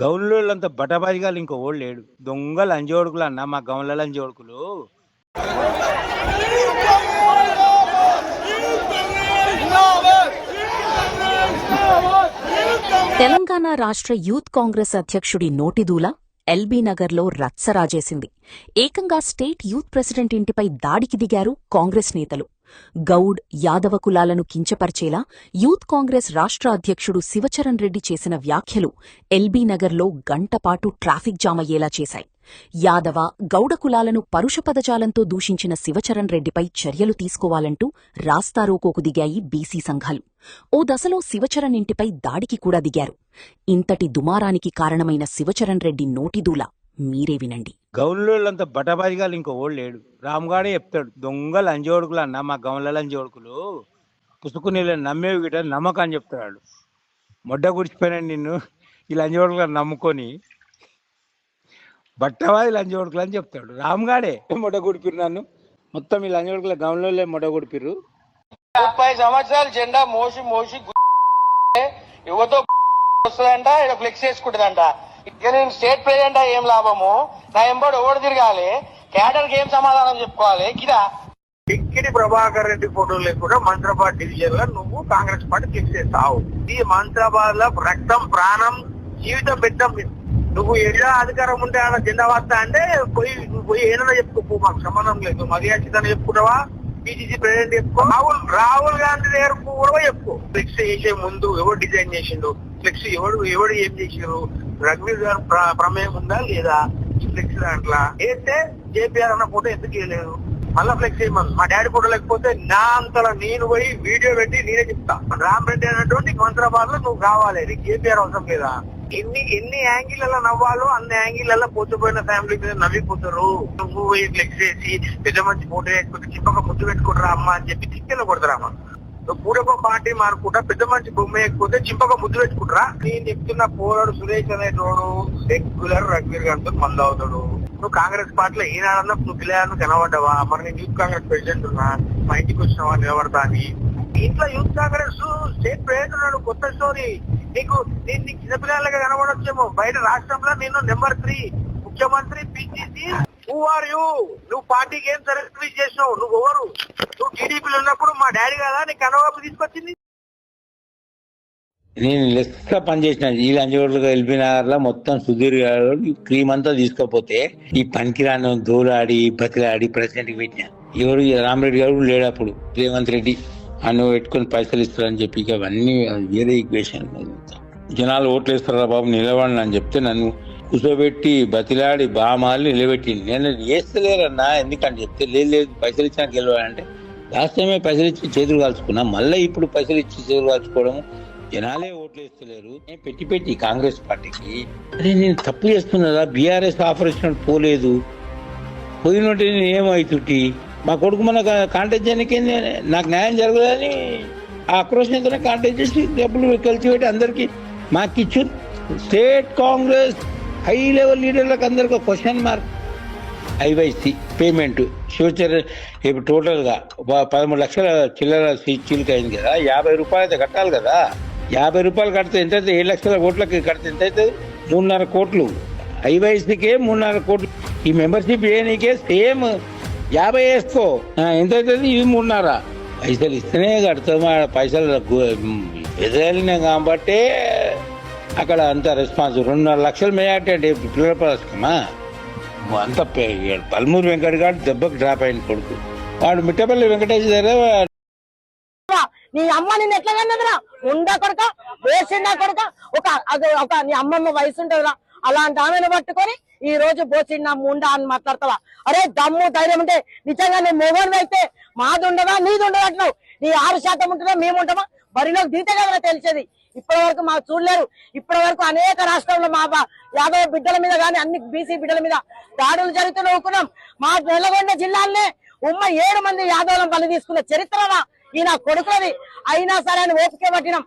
గౌన్లోళ్ళంతా బటబాజిగాలు ఇంకో ఓళ్ళు లేడు. దొంగ లంజోడుకులు అన్న మా గౌన్ల లంజోడుకులు. తెలంగాణ రాష్ట్ర యూత్ కాంగ్రెస్ అధ్యక్షుడి నోటిదూల ఎల్బీ నగర్లో రచ్చరాజేసింది. ఏకంగా స్టేట్ యూత్ ప్రెసిడెంట్ ఇంటిపై దాడికి దిగారు కాంగ్రెస్ నేతలు. గౌడ్, యాదవ కులాలను కించపర్చేలా యూత్ కాంగ్రెస్ రాష్ట్ర అధ్యక్షుడు శివచరణ్ రెడ్డి చేసిన వ్యాఖ్యలు ఎల్బీ నగర్లో గంటపాటు ట్రాఫిక్ జామ్ అయ్యేలా చేశాయి. యాదవ, గౌడ కులాలను పరుష పదజాలంతో దూషించిన శివచరణ్ రెడ్డిపై చర్యలు తీసుకోవాలంటూ రాస్తారోకోకు దిగాయి బీసీ సంఘాలు. ఓ దశలో శివచరణ్ ఇంటిపై దాడికి కూడా దిగారు. ఇంతటి దుమారానికి కారణమైన శివచరణ్ రెడ్డి నోటిదూల మీరే వినండి. గౌన్లోళ్ళంతా బటబాజిగాలు ఇంకో ఓళ్ళు లేడు. రామ్గాడే చెప్తాడు, దొంగ లంజోడుకులు అన్న మా గౌన్ల లంజోడుకులు. పుసుకుని నమ్మేవి గిట నమ్మకం అని చెప్తాడు. మొడ్డ గుడిచిపోయినాడు నిన్ను ఈ లంజోడుకులను నమ్ముకొని. బట్టవాది లంజోడుకులు అని చెప్తాడు. రామ్గాడే మొడ్డ గుడిపిరు నన్ను. మొత్తం ఈ లంజోడుకుల గౌన్లోళ్ళే మొడ్డ గుడిపిర్రు. 30 సంవత్సరాలు జెండా మోసి మోసి యువతో వస్తుందంట, ఇక్కడ ఫ్లెక్స్ చేసుకుంటుందంట. ఇక నేను స్టేట్ ప్రెసిడెంట్ ఏం లాభము? నా ఎంబడి ఓడి తిరగాలి, క్యాడర్ కి ఏం సమాధానం చెప్పుకోవాలి? కిరా టిక్కిడి ప్రభాకర్ రెడ్డి ఫోటో లేకుండా మంత్రాబాద్ డివిజన్ లో నువ్వు కాంగ్రెస్ పార్టీ క్లిక్ చేస్తావు. ఈ మంత్రాబాద్ లో రక్తం, ప్రాణం, జీవితం పెట్టాం. నువ్వు ఎలా అధికారం ఉంటే ఆడ జెండా వస్తా అంటే పోయి ఏదైనా చెప్పుకో, మాకు సంబంధం లేదు. మర్యాద చెప్పుకుంటావా? పిసిసి ప్రెసిడెంట్ చెప్పుకో. రాహుల్ గాంధీ దగ్గర కూడా చెప్పుకో. ఫ్లెక్స్ చేసే ముందు ఎవరు డిజైన్ చేసిండు, ఫ్లెక్స్ ఎవడు ఏం చేసిండు, రఘువీర్ గారు ప్రమేయం ఉందా లేదా? ఈ ఫ్లెక్స్ దాంట్లో వేస్తే జేపీఆర్ అన్న ఫోటో ఎందుకు వేయలేదు? మళ్ళా ఫ్లెక్స్ చేయమని మా డాడీ ఫోటో లేకపోతే నా అంతలో నేను పోయి వీడియో పెట్టి నేనే చెప్తా. రామ్ రెడ్డి అన్నటువంటి మంత్రాబాద్ లో నువ్వు కావాలి, నీకు జేపీఆర్ అవసరం లేదా? ఎన్ని యాంగిళ్లలో నవ్వాలో అన్ని యాంగిళ్లలో పోతుపోయిన ఫ్యామిలీ మీద నవ్విపోతారు. నువ్వు పోయి ఫ్లెక్స్ చేసి పెద్ద మంచి ఫోటో వేసుకుంటే చిప్పక ముద్దు పెట్టుకుంటారా అమ్మ అని చెప్పి చిక్కెలో కొడతారమ్మా. పూడక పార్టీ మారుకుంటా పెద్ద మంచి బొమ్మ వేయకపోతే చింపక ముద్దు పెట్టుకుంటారా? నేను చెప్తున్న పోరాడు సురేష్ అనేటోడు రెగ్యులర్ రఘువీర్ గారితో మంద అవుతాడు. నువ్వు కాంగ్రెస్ పార్టీలో ఈనాడన్నా నువ్వు పిల్లలను కనబడ్డావా? మరి నేను యూత్ కాంగ్రెస్ ప్రెసిడెంట్ ఉన్నా, మా ఇంటికి వచ్చినావా నిలబడతా అని. ఇంట్లో యూత్ కాంగ్రెస్ స్టేట్ ప్రెసిడెంట్ ఉన్నాడు. కొత్త స్టోరీ. నీకు చిన్నపిల్లలుగా కనబడొచ్చేమో. బయట రాష్ట్రంలో నేను నెంబర్ 3 ముఖ్యమంత్రి పిసిసి. Who are you? నువ్వు పార్టీకి ఏం సర్వీస్ చేసినావు? నువ్వు ఎవరు? నువ్వు టీడీపీలో ఉన్నప్పుడు మా డాడీ కదా నీకు కనవాపు తీసుకొచ్చింది. నేను లెక్క పనిచేసిన ఈ లంజోడుగా ఎల్బీనగర్లో మొత్తం సుధీర్ గారు క్రీమ్ అంతా తీసుకోపోతే ఈ పనికిరాను దోలాడి బతిలాడి ప్రెసిడెంట్ కి పెట్టిన. ఎవరు రామరెడ్డి గారు లేడు అప్పుడు. రేవంత్ రెడ్డి అన్ను పెట్టుకుని పైసలు ఇస్తారని చెప్పి ఇక అవన్నీ వేరే ఈక్వేషన్. జనాలు ఓట్లు వేస్తారా బాబు నిలబడి అని చెప్తే నన్ను కూర్చోబెట్టి బతిలాడి బామాలి నిలబెట్టి నేను వేస్తలేరన్నా ఎందుకని చెప్తే లేదు పైసలు ఇచ్చినా గెలవాలంటే లాస్ట్ టైమే పైసలు ఇచ్చి చేతులు కాల్చుకున్నా, మళ్ళీ ఇప్పుడు పైసలు ఇచ్చి చేతులు కాల్చుకోవడం. జనాలే ఓట్లు వేస్తలేరు. నేను పెట్టి కాంగ్రెస్ పార్టీకి అదే నేను తప్పు చేస్తున్నదా? బీఆర్ఎస్ ఆఫర్ ఇచ్చినట్టు పోలేదు, పోయినట్టు నేను ఏమవుతుంటి మా కొడుకు మన కాంటాక్ట్ చేయడానికి నాకు న్యాయం జరగదని ఆ ఆక్రోషంతోనే కాంటాక్ట్ చేసి డబ్బులు కలిసి పెట్టి అందరికి మాకు ఇచ్చు. స్టేట్ కాంగ్రెస్ హై లెవెల్ లీడర్లకు అందరికి question mark. IYC payment future ఇప్పుడు టోటల్గా 13 లక్షల చిల్లర చీలిక అయింది కదా. 50 రూపాయలు అయితే కట్టాలి కదా. 50 రూపాయలు కడితే ఎంత అయితే? 7 లక్షల కోట్లకి కడితే ఎంత అవుతుంది? 3.5 కోట్లు. ఐవైసీకే 3.5 కోట్లు. ఈ మెంబర్షిప్ చేయనీకే సేమ్ 50 వేసుకో ఎంత అవుతుంది? ఇవి 3.5. పైసలు ఇస్తేనే కడతాం. పైసలు ఎదలినాం కాబట్టి అక్కడ అంత రెస్పాన్స్. 2.5 లక్షల మెజార్టీ అంటే పిల్లల పథకమా? అంత పల్మూరు వెంకట గారు దెబ్బకి డ్రాప్ అయిన కొడుకు వాడు. మిట్టపల్లి వెంకటేశ్వర దగ్గర నీ అమ్మ నిన్ను ఎట్లా కన్నదిరా? ఉండా కొడుక, వేసిండా కొడుక. ఒక నీ అమ్మమ్మ వయసు ఉంటదిరా, అలాంటి ఆమెను పట్టుకొని ఈ రోజు బోసిండా ముండా అని మాట్లాడతావా? అరే దమ్ము ధైర్యం ఉంటే నిజంగా నీ మొగోడు అయితే మాది ఉండదా నీది ఉండదు అంటున్నావు. నీ 6% ఉంటుందా మేము ఉంటామా? బరిలోకి దిగితే కదా తెలిసేది. ఇప్పటి వరకు మాకు చూడలేరు. ఇప్పటి వరకు అనేక రాష్ట్రంలో మా యాదవ బిడ్డల మీద గానీ అన్ని బీసీ బిడ్డల మీద దాడులు జరుగుతూనే ఊరుకున్నాం. మా నల్లగొండ జిల్లాలోనే 7 మంది యాదవులను బలి తీసుకున్న చరిత్రనా ఈ నా కొడుకులది. అయినా సరే అని ఓపిక పట్టినాం.